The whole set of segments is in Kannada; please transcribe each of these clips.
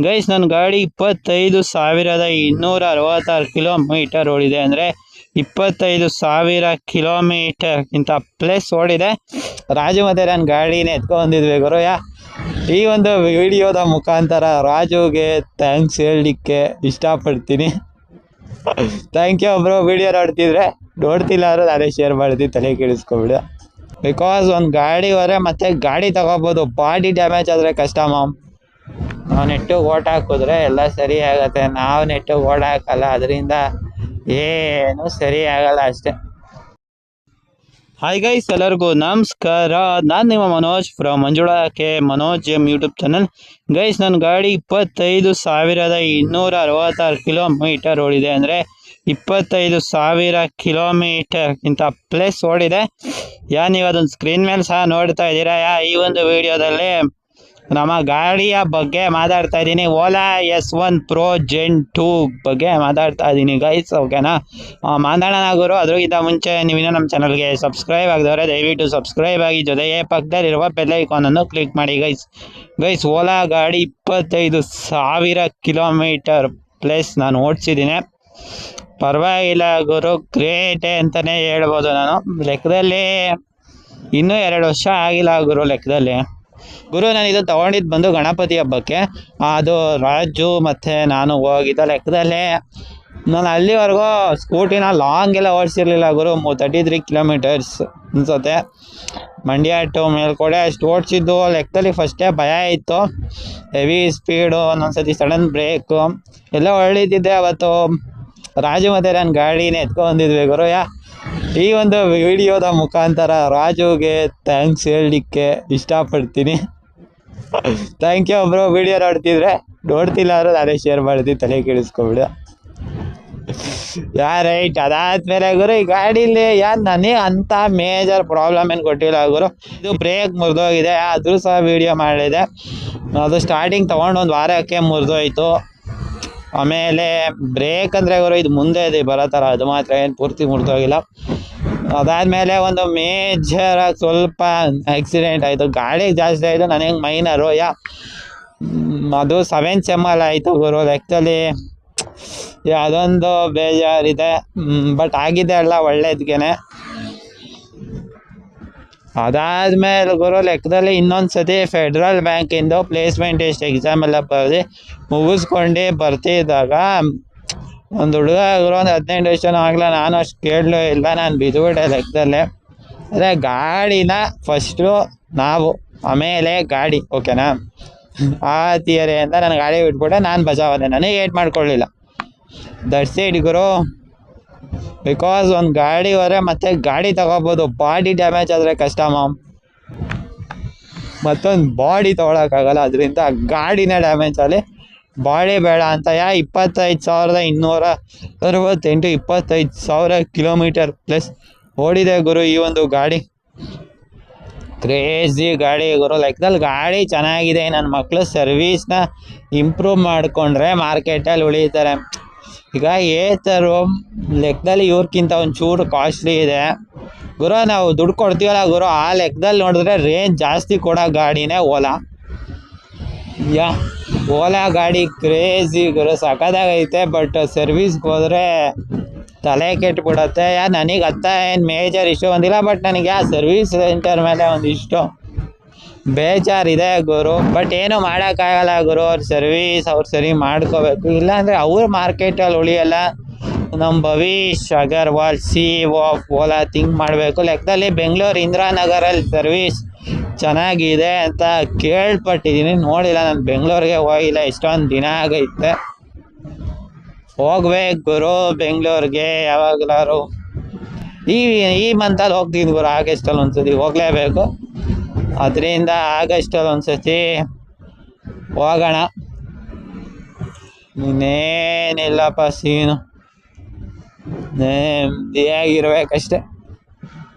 ಗೈಸ್ ನನ್ನ ಗಾಡಿ 25,266 ಕಿಲೋಮೀಟರ್ ಓಡಿದೆ. ಅಂದರೆ 25,000 ಕಿಲೋಮೀಟರ್ಗಿಂತ ಪ್ಲಸ್ ಓಡಿದೆ. ರಾಜು ಮತ್ತೆ ನನ್ನ ಗಾಡಿನ ಎತ್ಕೊಂಡಿದ್ವಿ ಗುರು. ಈ ಒಂದು ವಿಡಿಯೋದ ಮುಖಾಂತರ ರಾಜುಗೆ ಥ್ಯಾಂಕ್ಸ್ ಹೇಳಲಿಕ್ಕೆ ಇಷ್ಟಪಡ್ತೀನಿ. Thank you bro. ವಿಡಿಯೋ ನೋಡ್ತಿಲ್ಲ ಅಂದ್ರೆ ನಾನೇ ಶೇರ್ ಮಾಡ್ತೀನಿ, ತಲೆ ಕೆಡಿಸ್ಕೊಬಿಡ. ಬಿಕಾಸ್ ಒಂದು ಗಾಡಿ ಹೋದ್ರೆ ಮತ್ತೆ ಗಾಡಿ ತಗೋಬೋದು, ಬಾಡಿ ಡ್ಯಾಮೇಜ್ ಆದರೆ ಕಷ್ಟ ಮಾಮ್. ನಾವು ನೆಟ್ಟು ಓಟ್ ಹಾಕಿದ್ರೆ ಎಲ್ಲ ಸರಿ ಆಗತ್ತೆ, ನಾವು ನೆಟ್ಟು ಓಟ್ ಹಾಕಲ್ಲ, ಅದರಿಂದ ಏನು ಸರಿ ಆಗಲ್ಲ ಅಷ್ಟೇ. ಹಾಯ್ ಗೈಸ್, ಎಲ್ಲರಿಗೂ ನಮಸ್ಕಾರ. ನಾನು ನಿಮ್ಮ Manoj from Manjula K Manoj M YouTube channel. Guys ನನ್ನ ಗಾಡಿ 25,266 ಕಿಲೋಮೀಟರ್ ಓಡಿದೆ. ಅಂದರೆ 25,000 ಕಿಲೋಮೀಟರ್ಗಿಂತ ಪ್ಲಸ್ ಓಡಿದೆ. ನೀವು ಅದೊಂದು ಸ್ಕ್ರೀನ್ ಮೇಲೆ ಸಹ ನೋಡ್ತಾ ಇದ್ದೀರಾ. ಈ ಒಂದು ವಿಡಿಯೋದಲ್ಲಿ ನಮ್ಮ ಗಾಡಿಯ ಬಗ್ಗೆ ಮಾತಾಡ್ತಾ ಇದ್ದೀನಿ. ಓಲಾ S1 Pro Gen 2 ಬಗ್ಗೆ ಮಾತಾಡ್ತಾ ಇದ್ದೀನಿ ಗೈಸ್, ಓಕೆನಾ? ಮಾತಾಡೋಣ ಗುರು. ಅದ್ರಿಗಿಂತ ಮುಂಚೆ ನೀವಿನ್ನೂ ನಮ್ಮ ಚಾನಲ್ಗೆ ಸಬ್ಸ್ಕ್ರೈಬ್ ಆಗಿದವರೆ ದಯವಿಟ್ಟು ಸಬ್ಸ್ಕ್ರೈಬ್ ಆಗಿ, ಜೊತೆಗೆ ಪಕ್ಕದಲ್ಲಿರುವ ಬೆಲ್ ಐಕಾನನ್ನು ಕ್ಲಿಕ್ ಮಾಡಿ ಗೈಸ್. ಓಲಾ ಗಾಡಿ 25,000 ಕಿಲೋಮೀಟರ್ ಪ್ಲಸ್ ನಾನು ಓಡಿಸಿದ್ದೀನಿ. ಪರವಾಗಿಲ್ಲ ಗುರು, ಗ್ರೇಟೇ ಅಂತಲೇ ಹೇಳ್ಬೋದು. ನಾನು ಲೆಕ್ಕದಲ್ಲಿ ಇನ್ನೂ 2 ವರ್ಷ ಆಗಿಲ್ಲ ಗುರು ಲೆಕ್ಕದಲ್ಲಿ. ನಾನು ಇದು ತೊಗೊಂಡಿದ್ದು ಬಂದು ಗಣಪತಿ ಹಬ್ಬಕ್ಕೆ. ಅದು ರಾಜು ಮತ್ತು ನಾನು ಹೋಗಿದ್ದ ಲೆಕ್ಕದಲ್ಲಿ. ನಾನು ಅಲ್ಲಿವರೆಗೂ ಸ್ಕೂಟಿನ ಲಾಂಗ್ ಎಲ್ಲ ಓಡಿಸಿರ್ಲಿಲ್ಲ ಗುರು. 33 ಕಿಲೋಮೀಟರ್ಸ್ ಅನ್ಸುತ್ತೆ. ಮಂಡ್ಯ ಟು ಮೇಲ್ಕೋಟೆ ಅಷ್ಟು ಓಡಿಸಿದ್ದು ಲೆಕ್ಕದಲ್ಲಿ. ಫಸ್ಟೇ ಭಯ ಇತ್ತು, ಹೆವಿ ಸ್ಪೀಡು, ಒಂದೊಂದ್ಸತಿ ಸಡನ್ ಬ್ರೇಕು ಎಲ್ಲ ಒಳ್ಳಿದ್ದಿದ್ದೆ. ಅವತ್ತು ರಾಜು ಮತ್ತು ನನ್ನ ಗಾಡಿನ ಎತ್ಕೊಂಡಿದ್ವಿ ಗುರು. ಈ ಒಂದು ವಿಡಿಯೋದ ಮುಖಾಂತರ ರಾಜುಗೆ ಥ್ಯಾಂಕ್ಸ್ ಹೇಳಲಿಕ್ಕೆ ಇಷ್ಟಪಡ್ತೀನಿ. Thank you bro. ವಿಡಿಯೋ ನೋಡ್ತಿಲ್ಲ ಅಂದ್ರೆ ನಾನೇ ಶೇರ್ ಮಾಡ್ತೀನಿ, ತಲೆ ಕೆಡಿಸ್ಕೊಬಿಡ. ರೈಟ್. ಅದಾದ್ಮೇಲೆ ಗುರು ಈ ಗಾಡೀಲಿ ನನಗೆ ಅಂಥ ಮೇಜರ್ ಪ್ರಾಬ್ಲಮ್ ಏನು ಕೊಟ್ಟಿಲ್ಲ ಗುರು. ಇದು ಬ್ರೇಕ್ ಮುರಿದೋಗಿದೆ, ಆದರೂ ಸಹ ವಿಡಿಯೋ ಮಾಡಿದೆ. ಅದು ಸ್ಟಾರ್ಟಿಂಗ್ ತೊಗೊಂಡು 1 ವಾರಕ್ಕೆ ಮುರಿದೋಯ್ತು. ಆಮೇಲೆ ಬ್ರೇಕ್ ಅಂದರೆ ಗುರು ಇದು ಮುಂದೆ ಇದೆ ಬರೋ ಥರ, ಅದು ಮಾತ್ರ ಏನು ಪೂರ್ತಿ ಮುರಿದೋಗಿಲ್ಲ. ಅದಾದಮೇಲೆ ಒಂದು ಮೇಜರಾಗಿ ಸ್ವಲ್ಪ ಆಕ್ಸಿಡೆಂಟ್ ಆಯಿತು. ಗಾಡಿಗೆ ಜಾಸ್ತಿ ಆಯಿತು, ನನಗೆ ಮೈನರು. ಅದು 7 ಸೆಮ್ಮಲ್ಲಿ ಆಯಿತು ಗುರು ಲೆಕ್ಕದಲ್ಲಿ. ಅದೊಂದು ಬೇಜಾರಿದೆ, ಬಟ್ ಆಗಿದೆ ಎಲ್ಲ ಒಳ್ಳೇದ್ಗೆ. ಅದಾದ್ಮೇಲೆ ಗುರು ಲೆಕ್ಕದಲ್ಲಿ ಇನ್ನೊಂದು ಸತಿ ಫೆಡ್ರಲ್ ಬ್ಯಾಂಕಿಂದು ಪ್ಲೇಸ್ಮೆಂಟ್ ಟೆಸ್ಟ್ ಎಕ್ಸಾಮ್ ಎಲ್ಲ ಬರೆದು ಮುಗಿಸ್ಕೊಂಡು ಬರ್ತಿದ್ದಾಗ ಒಂದು ಹುಡುಗ ಗುರು, ಒಂದು 18 ವರ್ಷ ಆಗಲ್ಲ. ನಾನು ಅಷ್ಟು ಕೇಳಲೂ ಇಲ್ಲ, ನಾನು ಬಿದ್ದುಬಿಟ್ಟೆ ಲೆಕ್ಕದಲ್ಲೇ. ಅದೇ ಗಾಡಿನ ಫಸ್ಟು ನಾವು, ಆಮೇಲೆ ಗಾಡಿ, ಓಕೆನಾ? ಆ ಥಿಯರಿಯಿಂದ ನಾನು ಗಾಡಿ ಬಿಟ್ಬಿಟ್ಟೆ, ನಾನು ಬಚಾವಾದೆ. ನನಗೆ ಏಟ್ ಮಾಡ್ಕೊಳ್ಳಿಲ್ಲ. ದಟ್ಸ್ ಇಟ್ ಗುರು. ಬಿಕಾಸ್ ಒಂದು ಗಾಡಿ ಹೋದ್ರೆ ಮತ್ತೆ ಗಾಡಿ ತಗೋಬೋದು, ಬಾಡಿ ಡ್ಯಾಮೇಜ್ ಆದರೆ ಕಷ್ಟ ಮಾಮ್. ಮತ್ತೊಂದು ಬಾಡಿ ತೊಗೊಳಕ್ಕಾಗಲ್ಲ, ಅದರಿಂದ ಗಾಡಿನೇ ಡ್ಯಾಮೇಜ್ ಆಗಲಿ, ಬಾಡಿ ಬೇಡ ಅಂತ 25,268 25,000 ಕಿಲೋಮೀಟರ್ ಪ್ಲಸ್ ಓಡಿದೆ ಗುರು ಈ ಒಂದು ಗಾಡಿ. ಕ್ರೇಜಿ ಗಾಡಿ ಗುರು ಲೆಕ್ಕದಲ್ಲಿ. ಗಾಡಿ ಚೆನ್ನಾಗಿದೆ. ನನ್ನ ಮಕ್ಕಳು ಸರ್ವೀಸ್ನ ಇಂಪ್ರೂವ್ ಮಾಡಿಕೊಂಡ್ರೆ ಮಾರ್ಕೆಟಲ್ಲಿ ಉಳಿತಾರೆ. ಈಗ ಏತರು ಲೆಕ್ಕದಲ್ಲಿ ಇವ್ರಿಗಿಂತ ಒಂಚೂರು ಕಾಸ್ಟ್ಲಿ ಇದೆ ಗುರು. ನಾವು ದುಡ್ಡು ಕೊಡ್ತೀವಲ್ಲ ಗುರು, ಆ ಲೆಕ್ಕದಲ್ಲಿ ನೋಡಿದ್ರೆ ರೇಂಜ್ ಜಾಸ್ತಿ ಕೊಡೋ ಗಾಡಿನೇ ಓಲಾ. ಓಲಾ ಗಾಡಿ ಕ್ರೇಜಿ ಗುರು, ಸಖತ್ತಾಗೈತೆ. ಬಟ್ ಸರ್ವೀಸ್ಗೆ ಹೋದರೆ ತಲೆ ಕೆಟ್ಬಿಡತ್ತೆ. ನನಗೆ ಏನು ಮೇಜರ್ ಇಶ್ಯೂ ಬಂದಿಲ್ಲ, ಬಟ್ ನನಗೆ ಸರ್ವೀಸ್ ಸೆಂಟರ್ ಮೇಲೆ ಒಂದಿಷ್ಟು ಬೇಜಾರಿದೆ ಗುರು. ಬಟ್ ಏನು ಮಾಡೋಕ್ಕಾಗಲ್ಲ ಗುರು, ಅವ್ರ ಸರ್ವೀಸ್ ಅವ್ರು ಸರಿ ಮಾಡ್ಕೋಬೇಕು, ಇಲ್ಲಾಂದರೆ ಅವ್ರ ಮಾರ್ಕೆಟಲ್ಲಿ ಉಳಿಯಲ್ಲ. ನಮ್ಮ Bhavish Agarwal CEO of Ola think ಮಾಡಬೇಕು. ಲೆಕ್ಕದಲ್ಲಿ ಬೆಂಗಳೂರು ಇಂದಿರಾನಗರಲ್ಲಿ ಸರ್ವೀಸ್ ಚೆನ್ನಾಗಿದೆ ಅಂತ ಕೇಳ್ಪಟ್ಟಿದ್ದೀನಿ, ನೋಡಿಲ್ಲ. ನಾನು ಬೆಂಗಳೂರಿಗೆ ಹೋಗಿಲ್ಲ, ಎಷ್ಟೊಂದು ದಿನ ಆಗೈತೆ. ಹೋಗ್ಬೇಕು ಗುರು ಬೆಂಗಳೂರಿಗೆ ಯಾವಾಗಲಾರು. ಈ ಮಂತಲ್ಲಿ ಹೋಗ್ತೀನಿ ಗುರು, ಆಗಸ್ಟಲ್ಲಿ ಒಂದ್ಸತಿ ಹೋಗಲೇಬೇಕು. ಅದರಿಂದ ಆಗಸ್ಟಲ್ಲಿ ಒಂದ್ಸತಿ ಹೋಗೋಣ. ಇನ್ನೇನಿಲ್ಲಪ್ಪ ಸೀನು, ನೆಮ್ಮದಿಯಾಗಿರ್ಬೇಕಷ್ಟೆ,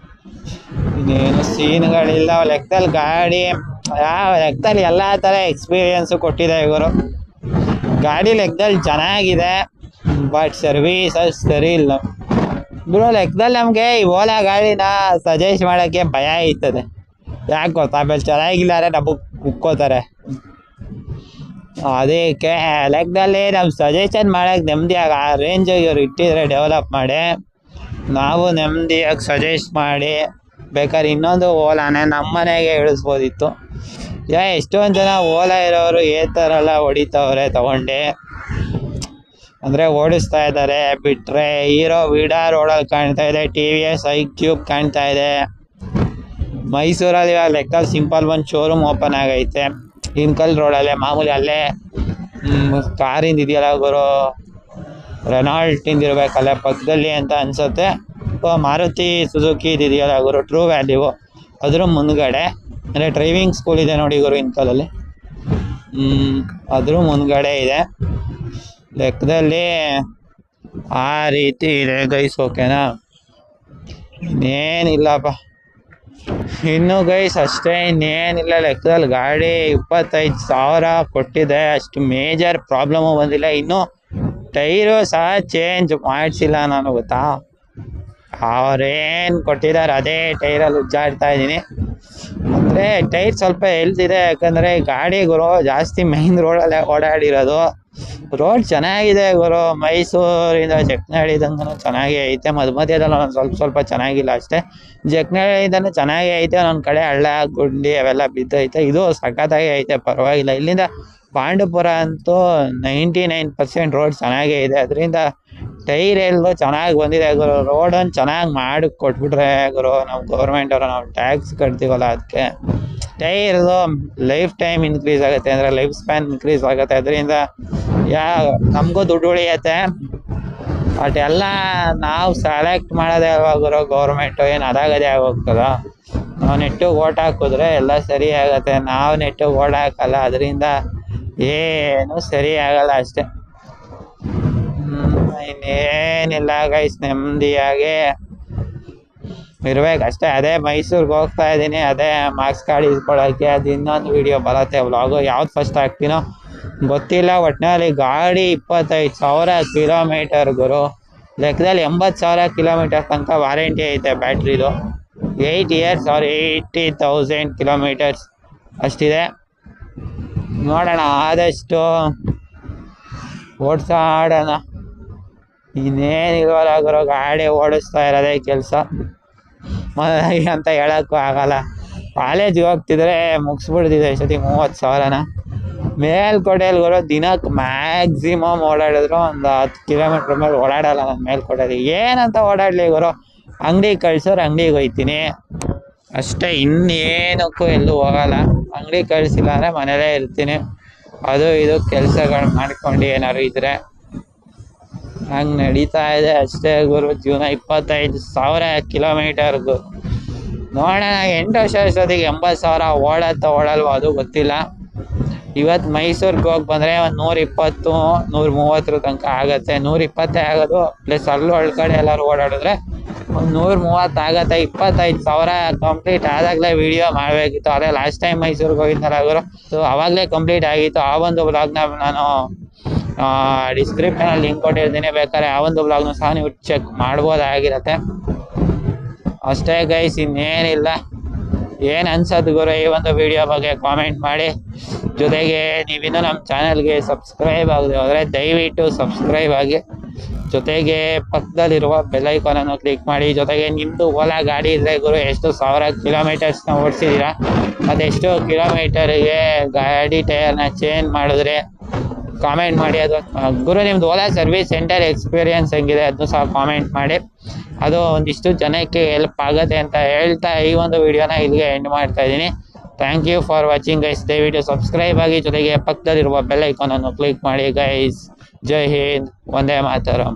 ಇನ್ನೇನು ಸೀನ್ಗಳಿಲ್ಲ. ಲೆಕ್ಕದಲ್ಲಿ ಗಾಡಿ ಯಾವ ಲೆಕ್ಕದಲ್ಲಿ ಎಲ್ಲ ಥರ ಎಕ್ಸ್ಪೀರಿಯೆನ್ಸು ಕೊಟ್ಟಿದೆ ಗುರು. ಗಾಡಿ ಲೆಕ್ಕದಲ್ಲಿ ಚೆನ್ನಾಗಿದೆ, ಬಟ್ ಸರ್ವೀಸ್ ಅಷ್ಟು ಸರಿ ಇಲ್ಲ ಗುರು. ಲೆಕ್ಕದಲ್ಲಿ ನಮಗೆ ಈ ಓಲಾ ಗಾಡಿನ ಸಜೆಸ್ಟ್ ಮಾಡೋಕ್ಕೆ ಭಯ ಇರ್ತದೆ. ಯಾಕೆ ಗೊತ್ತಾ? ಆಮೇಲೆ ಚೆನ್ನಾಗಿಲ್ಲ ಅಂದರೆ ನಮಗೆ ಕುಕ್ಕೋತಾರೆ. ಅದಕ್ಕೆ ಲೆಕ್ಕದಲ್ಲಿ ನಾವು ಸಜೆಷನ್ ಮಾಡಕ್ಕೆ ನೆಮ್ಮದಿಯಾಗಿ ಆ ರೇಂಜಿಗೆ ಇವ್ರು ಇಟ್ಟಿದ್ರೆ ಡೆವಲಪ್ ಮಾಡಿ ನಾವು ನೆಮ್ಮದಿಯಾಗಿ ಸಜೆಸ್ಟ್ ಮಾಡಿ ಬೇಕಾದ್ರೆ ಇನ್ನೊಂದು ಓಲಾನೇ ನಮ್ಮ ಮನೆಗೆ ಇಳಿಸ್ಬೋದಿತ್ತು. ಎಷ್ಟೊಂದು ಜನ ಓಲಾ ಇರೋರು ಥರ ಹೊಡಿತವ್ರೆ ತಗೊಂಡು, ಅಂದರೆ ಓಡಿಸ್ತಾ ಇದ್ದಾರೆ. ಬಿಟ್ಟರೆ ಹೀರೋ ವಿಡಾ ರೋಡಲ್ಲಿ ಕಾಣ್ತಾ ಇದೆ, TVS iQube ಕಾಣ್ತಾ ಇದೆ. ಮೈಸೂರಲ್ಲಿ ಇವಾಗ ಲೆಕ್ಕ ಸಿಂಪಲ್ ಒಂದು ಶೋರೂಮ್ ಓಪನ್ ಆಗೈತೆ ಇನ್ಕಲ್ ರೋಡಲ್ಲೇ. ಮಾಮೂಲಿ ಅಲ್ಲೇ ಕಾರಿಂದ ಇದೆಯಲ್ಲ ಗುರು, ರೆನಾಲ್ಟಿಂದ ಇರಬೇಕಲ್ಲೇ ಪಕ್ಕದಲ್ಲಿ ಅಂತ ಅನ್ಸುತ್ತೆ. ಮಾರುತಿ ಸುಜುಕಿ ಇದೆಯಲ್ಲ ಗುರು, ಟ್ರೂ ವ್ಯಾಲ್ಯೂ, ಅದ್ರ ಮುಂದ್ಗಡೆ ಅಂದರೆ ಡ್ರೈವಿಂಗ್ ಸ್ಕೂಲ್ ಇದೆ ನೋಡಿ ಗುರು ಇನ್ಕಲಲ್ಲಿ, ಅದ್ರ ಮುಂದ್ಗಡೆ ಇದೆ. ಲೆಕ್ಕದಲ್ಲಿ ಆ ರೀತಿ ಇದೆ ಗೈಸ್. ಓಕೆನಾ, ಇನ್ನೇನಿಲ್ಲಪ್ಪ ಇನ್ನು ಗೈಸ್, ಅಷ್ಟೇ ಇನ್ನೇನಿಲ್ಲ. ಲೆಕ್ಕದಲ್ಲಿ ಗಾಡಿ 25,000 ಕೊಟ್ಟಿದೆ, ಅಷ್ಟು ಮೇಜರ್ ಪ್ರಾಬ್ಲಮ್ಮು ಬಂದಿಲ್ಲ. ಇನ್ನು ಟೈರು ಸಹ ಚೇಂಜ್ ಮಾಡಿಸಿಲ್ಲ ನಾನು, ಗೊತ್ತಾ. ಅವ್ರೇನು ಕೊಟ್ಟಿದ್ದಾರೆ ಅದೇ ಟೈರಲ್ಲಿ ಉಜ್ಜಾಡ್ತಾ ಇದ್ದೀನಿ. ಅಂದರೆ ಟೈರ್ ಸ್ವಲ್ಪ ಎಲ್ತಿದೆ, ಯಾಕಂದರೆ ಗಾಡಿ ಗುರು ಜಾಸ್ತಿ ಮೈನ್ ರೋಡಲ್ಲೇ ಓಡಾಡಿರೋದು. ರೋಡ್ ಚೆನ್ನಾಗಿದೆ ಗುರು, ಮೈಸೂರಿಂದ ಜಕ್ನಹಳ್ಳಿದಂಗೂ ಚೆನ್ನಾಗೇ ಐತೆ. ಮಧ್ಯದಲ್ಲಿ ಒಂದು ಸ್ವಲ್ಪ ಚೆನ್ನಾಗಿಲ್ಲ ಅಷ್ಟೇ. ಜಕ್ನಹಳ್ಳಿಯಿಂದನೂ ಚೆನ್ನಾಗೇ ಐತೆ, ಒಂದೊಂದು ಕಡೆ ಹಳ್ಳ ಗುಂಡಿ ಅವೆಲ್ಲ ಬಿದ್ದೈತೆ. ಇದು ಸಖತ್ತಾಗಿ ಐತೆ, ಪರವಾಗಿಲ್ಲ. ಇಲ್ಲಿಂದ ಪಾಂಡವಪುರ ಅಂತೂ 99% ರೋಡ್ ಚೆನ್ನಾಗೇ ಇದೆ. ಅದರಿಂದ ಟೈರ್ ಎಲ್ಲೋ ಚೆನ್ನಾಗಿ ಬಂದಿದೆ ಗುರು. ರೋಡನ್ನು ಚೆನ್ನಾಗಿ ಮಾಡಿ ಕೊಟ್ಬಿಟ್ರೆ ಗುರು, ನಾವು ಗೌರ್ಮೆಂಟ್ ಅವರು ನಾವು ಟ್ಯಾಕ್ಸ್ ಕಟ್ತೀವಲ್ಲ, ಅದಕ್ಕೆ ಟೈರ್ದು ಲೈಫ್ ಟೈಮ್ ಇನ್ಕ್ರೀಸ್ ಆಗುತ್ತೆ, ಅಂದರೆ ಲೈಫ್ ಸ್ಪ್ಯಾನ್ ಇನ್ಕ್ರೀಸ್ ಆಗುತ್ತೆ. ಅದರಿಂದ ನಮಗೂ ದುಡ್ಡು ಉಳಿಯುತ್ತೆ. ಬಟ್ ಎಲ್ಲ ನಾವು ಸೆಲೆಕ್ಟ್ ಮಾಡೋದೇ ಅಲ್ವಾ ಗುರು, ಗೌರ್ಮೆಂಟು ಏನು ಅದಾಗದೇ ಆಗೋಗ್ತದ. ನಾವು ನೆಟ್ಟಿಗೆ ಓಟ್ ಹಾಕಿದ್ರೆ ಎಲ್ಲ ಸರಿ ಆಗುತ್ತೆ, ನಾವು ನೆಟ್ಟಿಗೆ ಓಟ್ ಹಾಕಲ್ಲ, ಅದರಿಂದ ಏನು ಸರಿ ಆಗಲ್ಲ ಅಷ್ಟೇ. ಇನ್ನೇನಿಲ್ಲ ಗೈಸ್, ನೆಮ್ಮದಿಯಾಗಿ ಇರ್ಬೇಕಷ್ಟೇ. ಅದೇ ಮೈಸೂರಿಗೆ ಹೋಗ್ತಾ ಇದ್ದೀನಿ, ಅದೇ ಮಾರ್ಕ್ಸ್ ಕಾರ್ಡ್ ಇಸ್ಕೊಳ್ಳೋಕ್ಕೆ. ಅದು ಇನ್ನೊಂದು ವೀಡಿಯೋ ಬರುತ್ತೆ, ವ್ಲಾಗು. ಯಾವ್ದು ಫಸ್ಟ್ ಹಾಕ್ತೀನೋ ಗೊತ್ತಿಲ್ಲ. ಒಟ್ಟಿನಲ್ಲಿ ಗಾಡಿ 25,000 ಕಿಲೋಮೀಟರ್ ಗುರು. ಲೆಕ್ಕದಲ್ಲಿ 80,000 ಕಿಲೋಮೀಟರ್ ತನಕ ವಾರಂಟಿ ಐತೆ ಬ್ಯಾಟ್ರಿದು. 8 years or 80,000 ಕಿಲೋಮೀಟರ್ಸ್ ಅಷ್ಟಿದೆ. ನೋಡೋಣ, ಆದಷ್ಟು ಓಡಿಸಾಡೋಣ. ಇನ್ನೇನಿಲ್ವಲ್ಲ ಗುರು, ಗಾಡಿ ಓಡಿಸ್ತಾ ಇರೋದೇ ಕೆಲಸ ಅಂತ ಹೇಳೋಕ್ಕೂ ಆಗಲ್ಲ. ಕಾಲೇಜಿಗೆ ಹೋಗ್ತಿದ್ರೆ ಮುಗಿಸ್ಬಿಡ್ತಿದ್ದೆ ಇಷ್ಟೊತ್ತಿಗೆ 30,000ನ. ಮೇಲ್ಕೋಟೆಯಲ್ಲಿ ಗುರು ದಿನಕ್ಕೆ ಮ್ಯಾಕ್ಸಿಮಮ್ ಓಡಾಡಿದ್ರು ಒಂದು 10 ಕಿಲೋಮೀಟ್ರ್ ಮೇಲೆ ಓಡಾಡಲ್ಲ ನಾನು ಮೇಲ್ಕೋಟೆಯಲ್ಲಿ. ಏನಂತ ಓಡಾಡಲಿ ಗುರು, ಅಂಗಡಿಗೆ ಕಳ್ಸೋರು ಅಂಗಡಿಗೆ ಹೋಗ್ತೀನಿ ಅಷ್ಟೇ, ಇನ್ನೇನಕ್ಕೂ ಎಲ್ಲೂ ಹೋಗಲ್ಲ. ಅಂಗಡಿ ಕಳಿಸಿಲ್ಲ ಅಂದರೆ ಮನೇಲೇ ಇರ್ತೀನಿ, ಅದು ಇದು ಕೆಲಸಗಳು ಮಾಡ್ಕೊಂಡು ಏನಾದ್ರು ಇದ್ರೆ ಹಂಗೆ ನಡೀತಾ ಇದೆ ಅಷ್ಟೇ ಗುರು ಜೀವನ. 25,000 ಕಿಲೋಮೀಟರ್ಗೂ ನೋಡೋಣ. 8 ವರ್ಷ ಅಷ್ಟೊತ್ತಿಗೆ 80,000 ಓಡಲ್ವೋ ಅದು ಗೊತ್ತಿಲ್ಲ. ಇವತ್ತು ಮೈಸೂರಿಗೆ ಹೋಗಿ ಬಂದರೆ ಒಂದು 120, 130 ತನಕ ಆಗುತ್ತೆ. 120 ಆಗೋದು, ಪ್ಲಸ್ ಅಲ್ಲೂ ಒಳಗಡೆ ಎಲ್ಲರೂ ಓಡಾಡಿದ್ರೆ ಒಂದು 130 ಆಗುತ್ತೆ. 25,000 ಕಂಪ್ಲೀಟ್ ಆದಾಗಲೇ ವಿಡಿಯೋ ಮಾಡಬೇಕಿತ್ತು. ಅದೇ ಲಾಸ್ಟ್ ಟೈಮ್ ಮೈಸೂರಿಗೆ ಹೋಗಿದ್ದಲ್ಲ ಗುರು, ಸೊ ಆವಾಗಲೇ ಕಂಪ್ಲೀಟ್ ಆಗಿತ್ತು. ಆ ಒಂದು ವ್ಲಾಗ್ನ ನಾನು ಡಿಸ್ಕ್ರಿಪ್ಷನಲ್ಲಿ ಲಿಂಕ್ ಕೊಟ್ಟಿರ್ತೀನಿ, ಬೇಕಾದ್ರೆ ಆ ಒಂದು ವ್ಲಾಗ್ನ ಸಹ ನೀವು ಚೆಕ್ ಮಾಡ್ಬೋದಾಗಿರುತ್ತೆ ಅಷ್ಟೇ ಗೈಸ್. ಇನ್ನೇನಿಲ್ಲ. ಏನು ಅನ್ಸೋದು ಗುರು ಈ ಒಂದು ವಿಡಿಯೋ ಬಗ್ಗೆ ಕಾಮೆಂಟ್ ಮಾಡಿ. ಜೊತೆಗೆ ನೀವಿನ್ನೂ ನಮ್ಮ ಚಾನಲ್ಗೆ ಸಬ್ಸ್ಕ್ರೈಬ್ ಆಗದೆ ಹೋದರೆ ದಯವಿಟ್ಟು ಸಬ್ಸ್ಕ್ರೈಬ್ ಆಗಿ, ಜೊತೆಗೆ ಪಕ್ಕದಲ್ಲಿರುವ ಬೆಲ್ ಐಕಾನನ್ನು ಕ್ಲಿಕ್ ಮಾಡಿ. ಜೊತೆಗೆ ನಿಮ್ಮದು ಓಲಾ ಗಾಡಿ ಇದ್ದರೆ ಗುರು ಎಷ್ಟು 1000 ಕಿಲೋಮೀಟರ್ಸ್ನ ಓಡಿಸಿದ್ದೀರಾ, ಅದೆಷ್ಟು ಕಿಲೋಮೀಟರ್ಗೆ ಗಾಡಿ ಟೈರ್ನ ಚೇಂಜ್ ಮಾಡಿದ್ರೆ ಕಾಮೆಂಟ್ ಮಾಡಿ. ಅದು ಗುರು ನಿಮ್ಮದು ಓಲಾ ಸರ್ವಿಸ್ ಸೆಂಟರ್ ಎಕ್ಸ್ಪೀರಿಯನ್ಸ್ ಹೆಂಗಿದೆ ಅದನ್ನು ಸಹ ಕಾಮೆಂಟ್ ಮಾಡಿ. ಅದು ಒಂದಿಷ್ಟು ಜನಕ್ಕೆ ಹೆಲ್ಪ್ ಆಗುತ್ತೆ ಅಂತ ಹೇಳ್ತಾ ಈ ಒಂದು ವಿಡಿಯೋನ ಇಲ್ಲಿಗೆ ಎಂಡ್ ಮಾಡ್ತಾ ಇದ್ದೀನಿ. Thank you for watching guys. ದಯವಿಟ್ಟು ಸಬ್ಸ್ಕ್ರೈಬ್ ಆಗಿ, ಜೊತೆಗೆ ಪಕ್ಕದಲ್ಲಿರುವ ಬೆಲ್ ಐಕಾನನ್ನು ಕ್ಲಿಕ್ ಮಾಡಿ ಗೈಸ್. ಜೈ ಹಿಂದ್, ವಂದೇ ಮಾತರಂ.